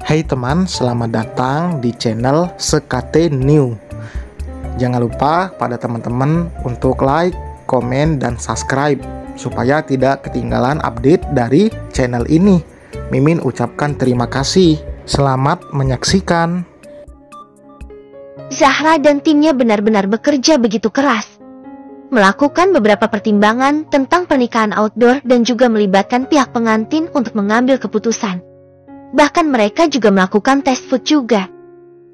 Hai teman, selamat datang di channel SKT New. Jangan lupa pada teman-teman untuk like, komen, dan subscribe supaya tidak ketinggalan update dari channel ini. Mimin ucapkan terima kasih. Selamat menyaksikan. Zahra dan timnya benar-benar bekerja begitu keras, melakukan beberapa pertimbangan tentang pernikahan outdoor dan juga melibatkan pihak pengantin untuk mengambil keputusan. Bahkan mereka juga melakukan tes food juga.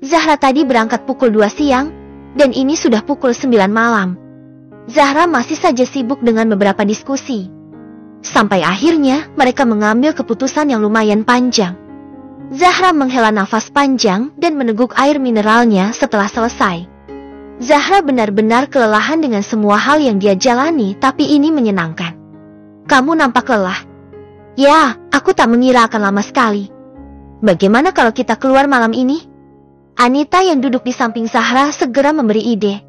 Zahra tadi berangkat pukul 2 siang, dan ini sudah pukul 9 malam. Zahra masih saja sibuk dengan beberapa diskusi. Sampai akhirnya mereka mengambil keputusan yang lumayan panjang. Zahra menghela nafas panjang dan meneguk air mineralnya setelah selesai. Zahra benar-benar kelelahan dengan semua hal yang dia jalani, tapi ini menyenangkan. Kamu nampak lelah. Ya, aku tak mengira akan lama sekali. Bagaimana kalau kita keluar malam ini? Anita yang duduk di samping Zahra segera memberi ide.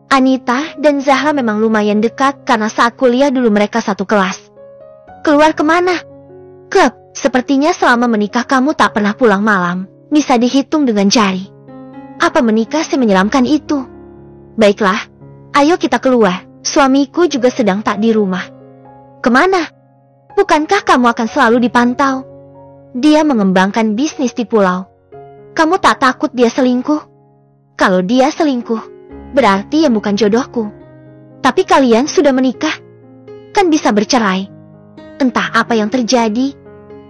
Anita dan Zahra memang lumayan dekat karena saat kuliah dulu mereka satu kelas. Keluar kemana? Klub, sepertinya selama menikah kamu tak pernah pulang malam. Bisa dihitung dengan jari. Apa menikah semenyeramkan itu? Baiklah, ayo kita keluar. Suamiku juga sedang tak di rumah. Kemana? Bukankah kamu akan selalu dipantau? Dia mengembangkan bisnis di pulau. Kamu tak takut dia selingkuh? Kalau dia selingkuh, berarti yang bukan jodohku. Tapi kalian sudah menikah? Kan bisa bercerai. Entah apa yang terjadi.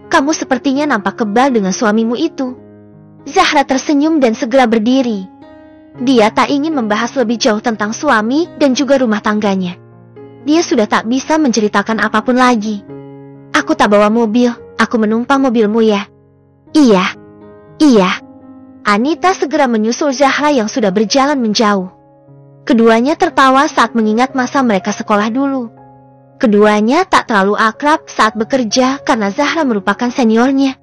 Kamu sepertinya nampak kebal dengan suamimu itu. Zahra tersenyum dan segera berdiri. Dia tak ingin membahas lebih jauh tentang suami dan juga rumah tangganya. Dia sudah tak bisa menceritakan apapun lagi. Aku tak bawa mobil, aku menumpang mobilmu ya. Iya. Anita segera menyusul Zahra yang sudah berjalan menjauh. Keduanya tertawa saat mengingat masa mereka sekolah dulu. Keduanya tak terlalu akrab saat bekerja karena Zahra merupakan seniornya.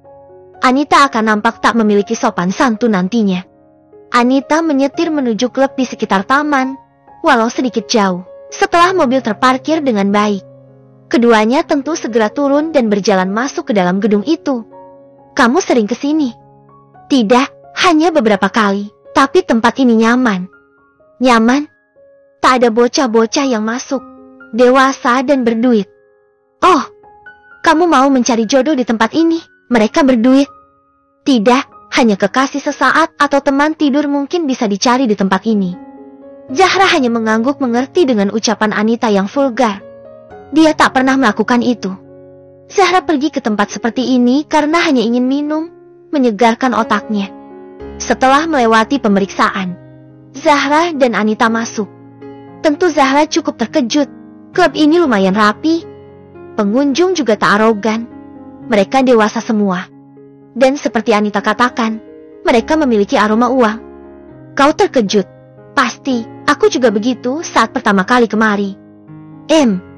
Anita akan nampak tak memiliki sopan santun nantinya. Anita menyetir menuju klub di sekitar taman, walau sedikit jauh. Setelah mobil terparkir dengan baik, keduanya tentu segera turun dan berjalan masuk ke dalam gedung itu. Kamu sering kesini? Tidak, hanya beberapa kali, tapi tempat ini nyaman. Nyaman? Tak ada bocah-bocah yang masuk, dewasa dan berduit. Oh, kamu mau mencari jodoh di tempat ini? Mereka berduit? Tidak, hanya kekasih sesaat atau teman tidur mungkin bisa dicari di tempat ini. Zahra hanya mengangguk mengerti dengan ucapan Anita yang vulgar. Dia tak pernah melakukan itu. Zahra pergi ke tempat seperti ini karena hanya ingin minum, menyegarkan otaknya. Setelah melewati pemeriksaan, Zahra dan Anita masuk. Tentu Zahra cukup terkejut. Klub ini lumayan rapi. Pengunjung juga tak arogan. Mereka dewasa semua. Dan seperti Anita katakan, mereka memiliki aroma uang. Kau terkejut? Pasti, aku juga begitu saat pertama kali kemari.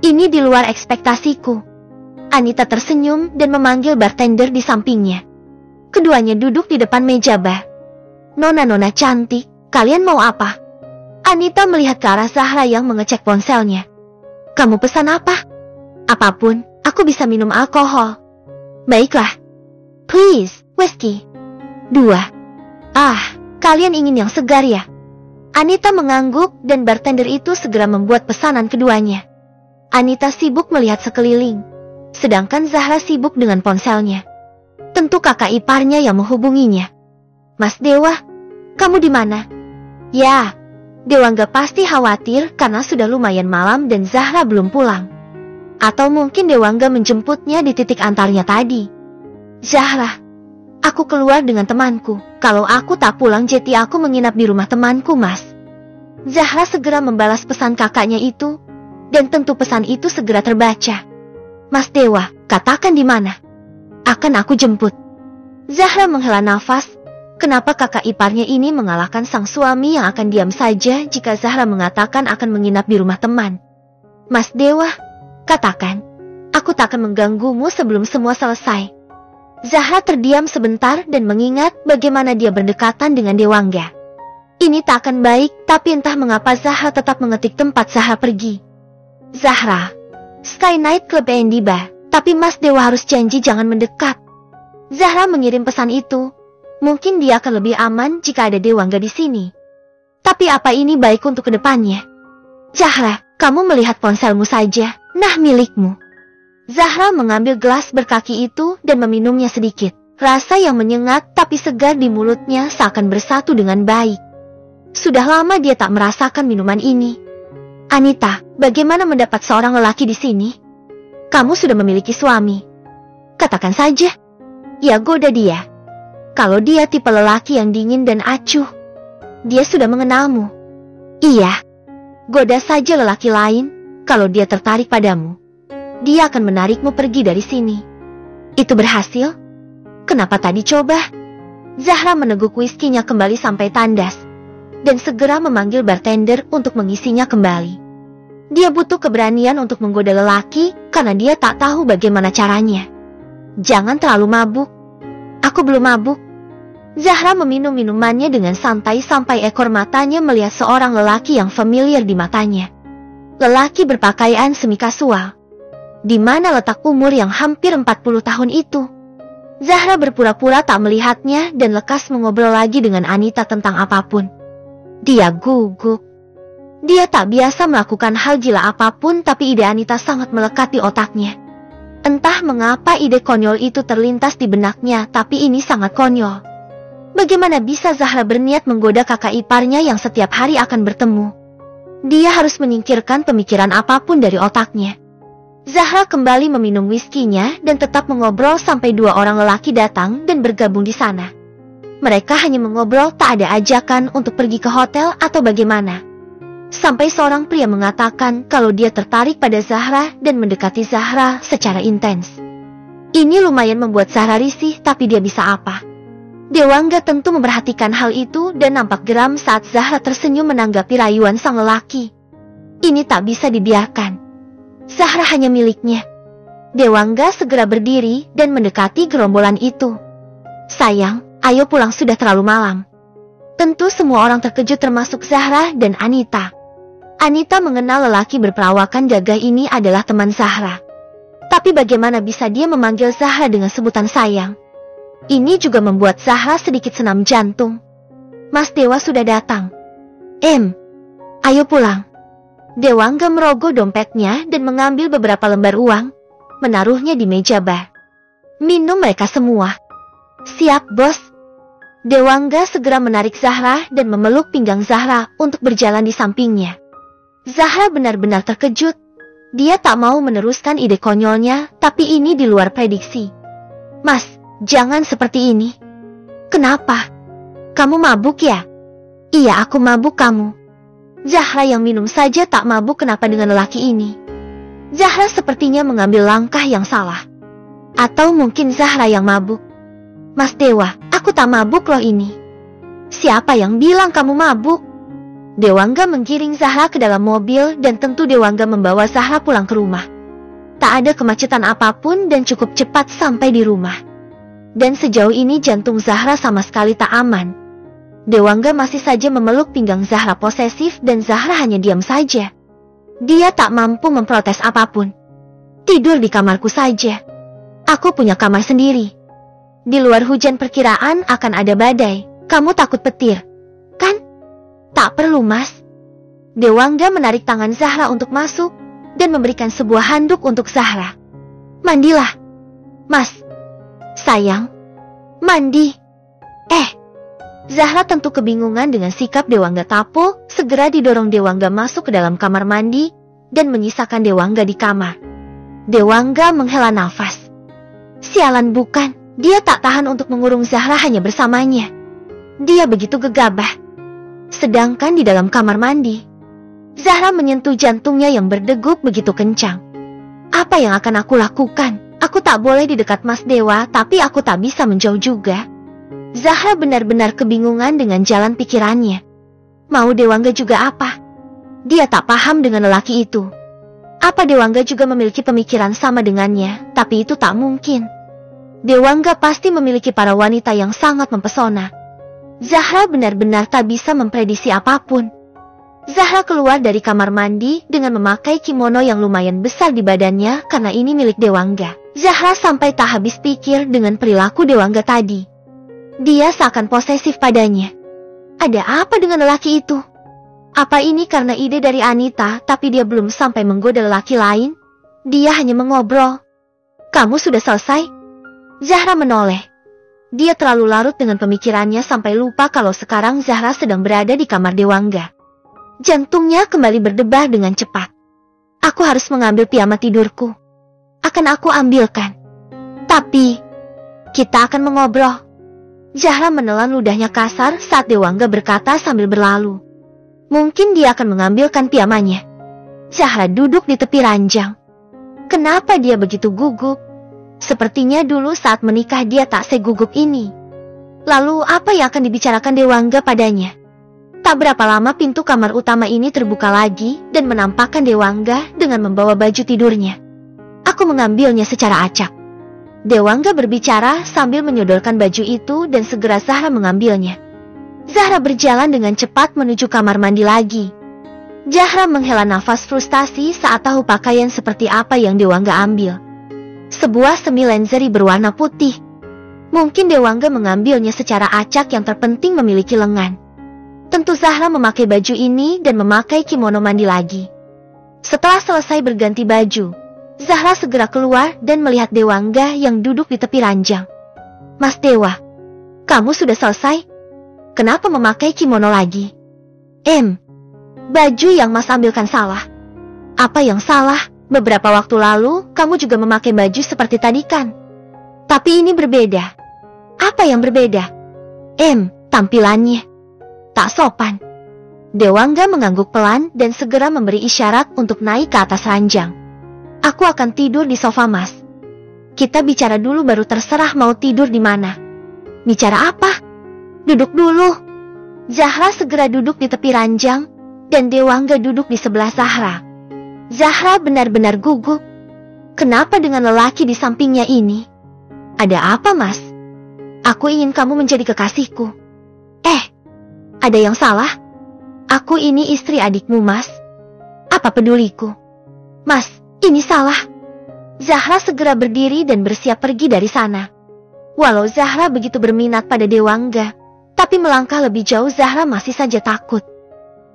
Ini di luar ekspektasiku. Anita tersenyum dan memanggil bartender di sampingnya. Keduanya duduk di depan meja bar. Nona-nona cantik, kalian mau apa? Anita melihat ke arah Zahra yang mengecek ponselnya. Kamu pesan apa? Apapun, aku bisa minum alkohol. Baiklah. Please, whiskey. 2. Kalian ingin yang segar ya? Anita mengangguk dan bartender itu segera membuat pesanan keduanya. Anita sibuk melihat sekeliling, sedangkan Zahra sibuk dengan ponselnya. Tentu kakak iparnya yang menghubunginya. Mas Dewa, kamu di mana? Ya, Dewangga pasti khawatir karena sudah lumayan malam dan Zahra belum pulang. Atau mungkin Dewangga menjemputnya di titik antarnya tadi. Zahra, aku keluar dengan temanku. Kalau aku tak pulang jadi aku menginap di rumah temanku, Mas. Zahra segera membalas pesan kakaknya itu. Dan tentu pesan itu segera terbaca. Mas Dewa, katakan di mana? Akan aku jemput. Zahra menghela nafas. Kenapa kakak iparnya ini mengalahkan sang suami yang akan diam saja jika Zahra mengatakan akan menginap di rumah teman? Mas Dewa, katakan. Aku tak akan mengganggumu sebelum semua selesai. Zahra terdiam sebentar dan mengingat bagaimana dia berdekatan dengan Dewangga. Ini tak akan baik, tapi entah mengapa Zahra tetap mengetik tempat Zahra pergi. Zahra, Sky Night Club di bar, tapi Mas Dewa harus janji jangan mendekat. Zahra mengirim pesan itu, Mungkin dia akan lebih aman jika ada Dewangga di sini. Tapi apa ini baik untuk kedepannya? Zahra, kamu melihat ponselmu saja. Nah, milikmu. Zahra mengambil gelas berkaki itu dan meminumnya sedikit. Rasa yang menyengat tapi segar di mulutnya seakan bersatu dengan baik. Sudah lama dia tak merasakan minuman ini. Anita, bagaimana mendapat seorang lelaki di sini? Kamu sudah memiliki suami. Katakan saja. Ya, goda dia. Kalau dia tipe lelaki yang dingin dan acuh, dia sudah mengenalmu. Iya. Goda saja lelaki lain. Kalau dia tertarik padamu, dia akan menarikmu pergi dari sini. Itu berhasil? Kenapa tak dicoba? Zahra meneguk whiskinya kembali sampai tandas, dan segera memanggil bartender untuk mengisinya kembali. Dia butuh keberanian untuk menggoda lelaki, karena dia tak tahu bagaimana caranya. Jangan terlalu mabuk. Aku belum mabuk. Zahra meminum minumannya dengan santai sampai ekor matanya melihat seorang lelaki yang familiar di matanya. Lelaki berpakaian semi kasual. Di mana letak umur yang hampir 40 tahun itu? Zahra berpura-pura tak melihatnya dan lekas mengobrol lagi dengan Anita tentang apapun. Dia gugup. Dia tak biasa melakukan hal gila apapun, tapi ide Anita sangat melekat di otaknya. Entah mengapa ide konyol itu terlintas di benaknya, tapi ini sangat konyol. Bagaimana bisa Zahra berniat menggoda kakak iparnya yang setiap hari akan bertemu? Dia harus menyingkirkan pemikiran apapun dari otaknya. Zahra kembali meminum whiskinya dan tetap mengobrol sampai dua orang lelaki datang dan bergabung di sana. Mereka hanya mengobrol, tak ada ajakan untuk pergi ke hotel atau bagaimana. Sampai seorang pria mengatakan kalau dia tertarik pada Zahra dan mendekati Zahra secara intens. Ini lumayan membuat Zahra risih, tapi dia bisa apa? Dewangga tentu memperhatikan hal itu dan nampak geram saat Zahra tersenyum menanggapi rayuan sang lelaki. Ini tak bisa dibiarkan. Zahra hanya miliknya. Dewangga segera berdiri dan mendekati gerombolan itu. Sayang, ayo pulang, sudah terlalu malam. Tentu semua orang terkejut termasuk Zahra dan Anita. Anita mengenal lelaki berperawakan gagah ini adalah teman Zahra. Tapi bagaimana bisa dia memanggil Zahra dengan sebutan sayang? Ini juga membuat Zahra sedikit senam jantung. Mas Dewa sudah datang. Ayo pulang. Dewangga merogoh dompetnya dan mengambil beberapa lembar uang, menaruhnya di meja bar. Minum mereka semua. Siap, bos. Dewangga segera menarik Zahra dan memeluk pinggang Zahra untuk berjalan di sampingnya. Zahra benar-benar terkejut. Dia tak mau meneruskan ide konyolnya, tapi ini di luar prediksi. Mas, jangan seperti ini. Kenapa? Kamu mabuk ya? Iya, aku mabuk. Kamu? Zahra yang minum saja tak mabuk, kenapa dengan lelaki ini? Zahra sepertinya mengambil langkah yang salah. Atau mungkin Zahra yang mabuk. Mas Dewa, aku tak mabuk loh ini. Siapa yang bilang kamu mabuk? Dewangga menggiring Zahra ke dalam mobil dan tentu Dewangga membawa Zahra pulang ke rumah. Tak ada kemacetan apapun dan cukup cepat sampai di rumah. Dan sejauh ini jantung Zahra sama sekali tak aman. Dewangga masih saja memeluk pinggang Zahra posesif dan Zahra hanya diam saja. Dia tak mampu memprotes apapun. Tidur di kamarku saja. Aku punya kamar sendiri. Di luar hujan perkiraan akan ada badai. Kamu takut petir, kan? Tak perlu, Mas. Dewangga menarik tangan Zahra untuk masuk dan memberikan sebuah handuk untuk Zahra. Mandilah. Mas. Sayang. Mandi. Zahra tentu kebingungan dengan sikap Dewangga Tapo, segera didorong Dewangga masuk ke dalam kamar mandi dan menyisakan Dewangga di kamar. Dewangga menghela nafas. Sialan, bukan. Dia tak tahan untuk mengurung Zahra hanya bersamanya. Dia begitu gegabah. Sedangkan di dalam kamar mandi, Zahra menyentuh jantungnya yang berdegup begitu kencang. Apa yang akan aku lakukan? Aku tak boleh di dekat Mas Dewa, tapi aku tak bisa menjauh juga. Zahra benar-benar kebingungan dengan jalan pikirannya. Mau Dewangga juga apa? Dia tak paham dengan lelaki itu. Apa Dewangga juga memiliki pemikiran sama dengannya? Tapi itu tak mungkin. Dewangga pasti memiliki para wanita yang sangat mempesona. Zahra benar-benar tak bisa memprediksi apapun. Zahra keluar dari kamar mandi dengan memakai kimono yang lumayan besar di badannya karena ini milik Dewangga. Zahra sampai tak habis pikir dengan perilaku Dewangga tadi. Dia seakan posesif padanya. Ada apa dengan lelaki itu? Apa ini karena ide dari Anita, tapi dia belum sampai menggoda lelaki lain? Dia hanya mengobrol. Kamu sudah selesai? Zahra menoleh. Dia terlalu larut dengan pemikirannya sampai lupa kalau sekarang Zahra sedang berada di kamar Dewangga. Jantungnya kembali berdebar dengan cepat. Aku harus mengambil piyama tidurku. Akan aku ambilkan. Tapi, kita akan mengobrol. Zahra menelan ludahnya kasar saat Dewangga berkata sambil berlalu. Mungkin dia akan mengambilkan piyamanya. Zahra duduk di tepi ranjang. Kenapa dia begitu gugup? Sepertinya dulu saat menikah dia tak segugup ini. Lalu apa yang akan dibicarakan Dewangga padanya? Tak berapa lama pintu kamar utama ini terbuka lagi dan menampakkan Dewangga dengan membawa baju tidurnya. Aku mengambilnya secara acak. Dewangga berbicara sambil menyodorkan baju itu dan segera Zahra mengambilnya. Zahra berjalan dengan cepat menuju kamar mandi lagi. Zahra menghela nafas frustasi saat tahu pakaian seperti apa yang Dewangga ambil. Sebuah semi lingerie berwarna putih. Mungkin Dewangga mengambilnya secara acak, yang terpenting memiliki lengan. Tentu Zahra memakai baju ini dan memakai kimono mandi lagi. Setelah selesai berganti baju, Zahra segera keluar dan melihat Dewangga yang duduk di tepi ranjang. Mas Dewa, kamu sudah selesai? Kenapa memakai kimono lagi? Baju yang Mas ambilkan salah. Apa yang salah? Beberapa waktu lalu, kamu juga memakai baju seperti tadi kan? Tapi ini berbeda. Apa yang berbeda? Tampilannya. Tak sopan. Dewangga mengangguk pelan dan segera memberi isyarat untuk naik ke atas ranjang. Aku akan tidur di sofa, Mas. Kita bicara dulu baru terserah mau tidur di mana. Bicara apa? Duduk dulu. Zahra segera duduk di tepi ranjang dan Dewangga duduk di sebelah Zahra. Zahra benar-benar gugup. Kenapa dengan lelaki di sampingnya ini? Ada apa, Mas? Aku ingin kamu menjadi kekasihku. Ada yang salah? Aku ini istri adikmu, Mas. Apa peduliku? Mas, ini salah. Zahra segera berdiri dan bersiap pergi dari sana. Walau Zahra begitu berminat pada Dewangga, tapi melangkah lebih jauh Zahra masih saja takut.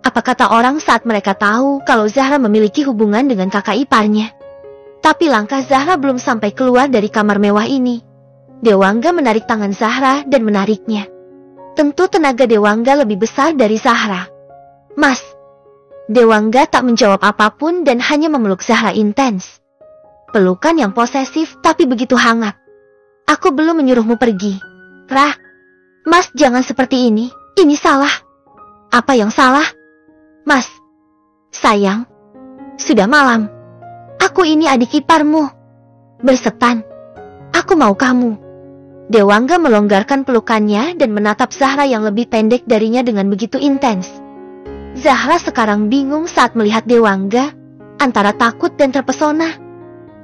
Apa kata orang saat mereka tahu kalau Zahra memiliki hubungan dengan kakak iparnya? Tapi langkah Zahra belum sampai keluar dari kamar mewah ini. Dewangga menarik tangan Zahra dan menariknya. Tentu tenaga Dewangga lebih besar dari Zahra. Mas. Dewangga tak menjawab apapun dan hanya memeluk Zahra intens. Pelukan yang posesif tapi begitu hangat. Aku belum menyuruhmu pergi. Mas, jangan seperti ini. Ini salah. Apa yang salah? Mas, sayang, sudah malam. Aku ini adik iparmu. Bersetan. Aku mau kamu. Dewangga melonggarkan pelukannya dan menatap Zahra yang lebih pendek darinya dengan begitu intens. Zahra sekarang bingung saat melihat Dewangga, antara takut dan terpesona.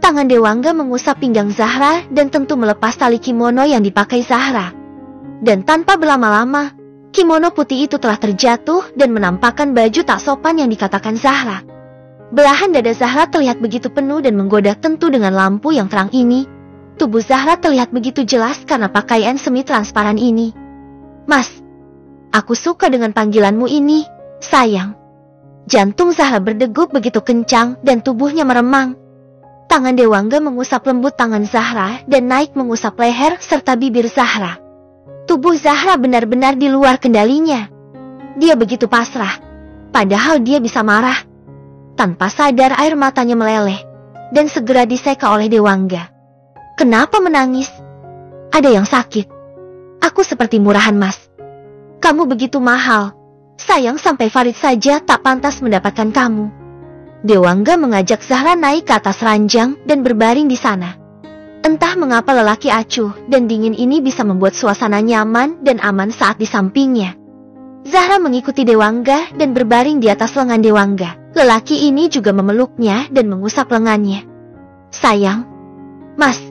Tangan Dewangga mengusap pinggang Zahra dan tentu melepas tali kimono yang dipakai Zahra. Dan tanpa berlama-lama, kimono putih itu telah terjatuh dan menampakkan baju tak sopan yang dikatakan Zahra. Belahan dada Zahra terlihat begitu penuh dan menggoda, tentu dengan lampu yang terang ini. Tubuh Zahra terlihat begitu jelas karena pakaian semi-transparan ini. Mas, aku suka dengan panggilanmu ini, sayang. Jantung Zahra berdegup begitu kencang dan tubuhnya meremang. Tangan Dewangga mengusap lembut tangan Zahra dan naik mengusap leher serta bibir Zahra. Tubuh Zahra benar-benar di luar kendalinya. Dia begitu pasrah, padahal dia bisa marah. Tanpa sadar air matanya meleleh dan segera diseka oleh Dewangga. Kenapa menangis? Ada yang sakit. Aku seperti murahan, Mas. Kamu begitu mahal. Sayang, sampai Farid saja tak pantas mendapatkan kamu. Dewangga mengajak Zahra naik ke atas ranjang dan berbaring di sana. Entah mengapa lelaki acuh dan dingin ini bisa membuat suasana nyaman dan aman saat di sampingnya. Zahra mengikuti Dewangga dan berbaring di atas lengan Dewangga. Lelaki ini juga memeluknya dan mengusap lengannya. Sayang, Mas,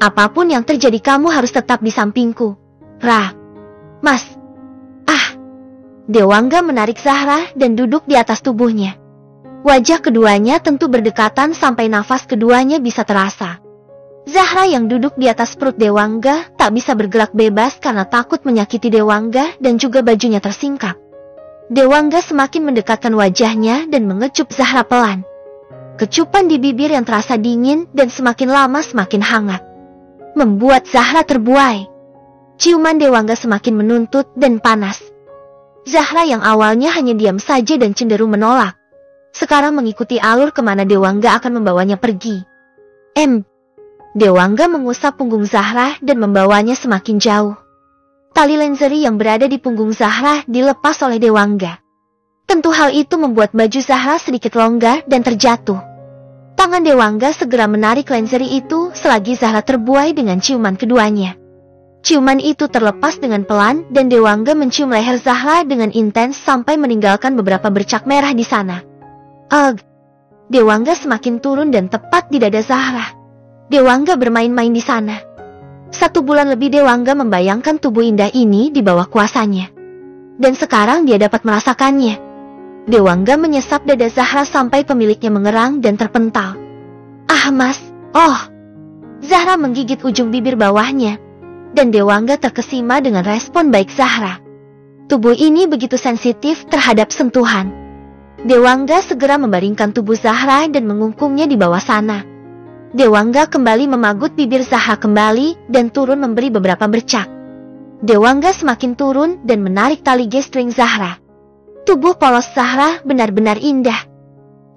apapun yang terjadi kamu harus tetap di sampingku. Mas. Dewangga menarik Zahra dan duduk di atas tubuhnya. Wajah keduanya tentu berdekatan sampai nafas keduanya bisa terasa. Zahra yang duduk di atas perut Dewangga tak bisa bergerak bebas karena takut menyakiti Dewangga dan juga bajunya tersingkap. Dewangga semakin mendekatkan wajahnya dan mengecup Zahra pelan. Kecupan di bibir yang terasa dingin dan semakin lama semakin hangat, membuat Zahra terbuai. Ciuman Dewangga semakin menuntut dan panas. Zahra yang awalnya hanya diam saja dan cenderung menolak, sekarang mengikuti alur kemana Dewangga akan membawanya pergi. Dewangga mengusap punggung Zahra dan membawanya semakin jauh. Tali lingerie yang berada di punggung Zahra dilepas oleh Dewangga. Tentu hal itu membuat baju Zahra sedikit longgar dan terjatuh. Tangan Dewangga segera menarik lingerie itu selagi Zahra terbuai dengan ciuman keduanya. Ciuman itu terlepas dengan pelan dan Dewangga mencium leher Zahra dengan intens sampai meninggalkan beberapa bercak merah di sana. Dewangga semakin turun dan tepat di dada Zahra. Dewangga bermain-main di sana. 1 bulan lebih Dewangga membayangkan tubuh indah ini di bawah kuasanya. Dan sekarang dia dapat merasakannya. Dewangga menyesap dada Zahra sampai pemiliknya mengerang dan terpental. Mas, Zahra menggigit ujung bibir bawahnya. Dan Dewangga terkesima dengan respon baik Zahra. Tubuh ini begitu sensitif terhadap sentuhan. Dewangga segera membaringkan tubuh Zahra dan mengungkungnya di bawah sana. Dewangga kembali memagut bibir Zahra kembali dan turun memberi beberapa bercak. Dewangga semakin turun dan menarik tali G-string Zahra. Tubuh polos Zahra benar-benar indah.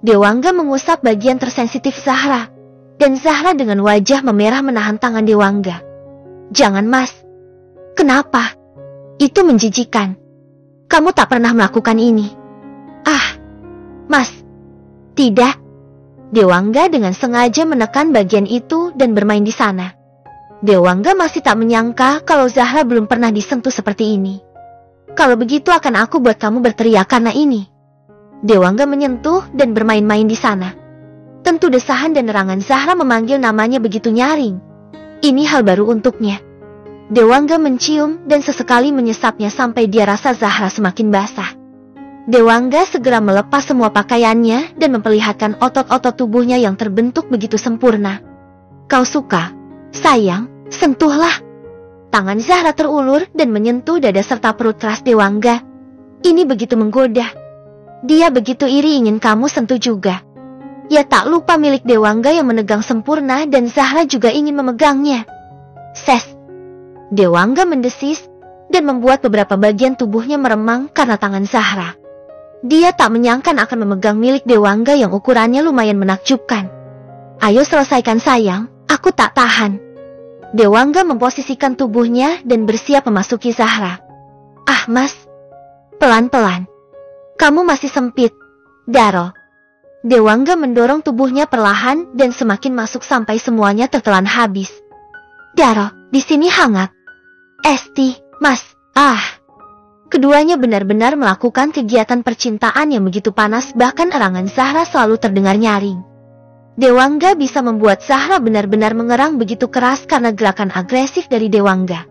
Dewangga mengusap bagian tersensitif Zahra, dan Zahra dengan wajah memerah menahan tangan Dewangga. Jangan Mas. Kenapa? Itu menjijikan. Kamu tak pernah melakukan ini. Mas. Tidak. Dewangga dengan sengaja menekan bagian itu dan bermain di sana. Dewangga masih tak menyangka kalau Zahra belum pernah disentuh seperti ini. Kalau begitu akan aku buat kamu berteriak karena ini. Dewangga menyentuh dan bermain-main di sana. Tentu desahan dan nerangan Zahra memanggil namanya begitu nyaring. Ini hal baru untuknya. Dewangga mencium dan sesekali menyesapnya sampai dia rasa Zahra semakin basah. Dewangga segera melepas semua pakaiannya dan memperlihatkan otot-otot tubuhnya yang terbentuk begitu sempurna. Kau suka? Sayang, sentuhlah. Tangan Zahra terulur dan menyentuh dada serta perut keras Dewangga. Ini begitu menggoda. Dia begitu iri ingin kamu sentuh juga. Ya tak lupa milik Dewangga yang menegang sempurna dan Zahra juga ingin memegangnya. Ses. Dewangga mendesis dan membuat beberapa bagian tubuhnya meremang karena tangan Zahra. Dia tak menyangka akan memegang milik Dewangga yang ukurannya lumayan menakjubkan. Ayo selesaikan sayang, aku tak tahan. Dewangga memposisikan tubuhnya dan bersiap memasuki Zahra. Mas, pelan-pelan. Kamu masih sempit, Daro. Dewangga mendorong tubuhnya perlahan dan semakin masuk sampai semuanya tertelan habis. Daro, di sini hangat. Esti, Mas, Keduanya benar-benar melakukan kegiatan percintaan yang begitu panas, bahkan erangan Zahra selalu terdengar nyaring. Dewangga bisa membuat Zahra benar-benar mengerang begitu keras karena gerakan agresif dari Dewangga.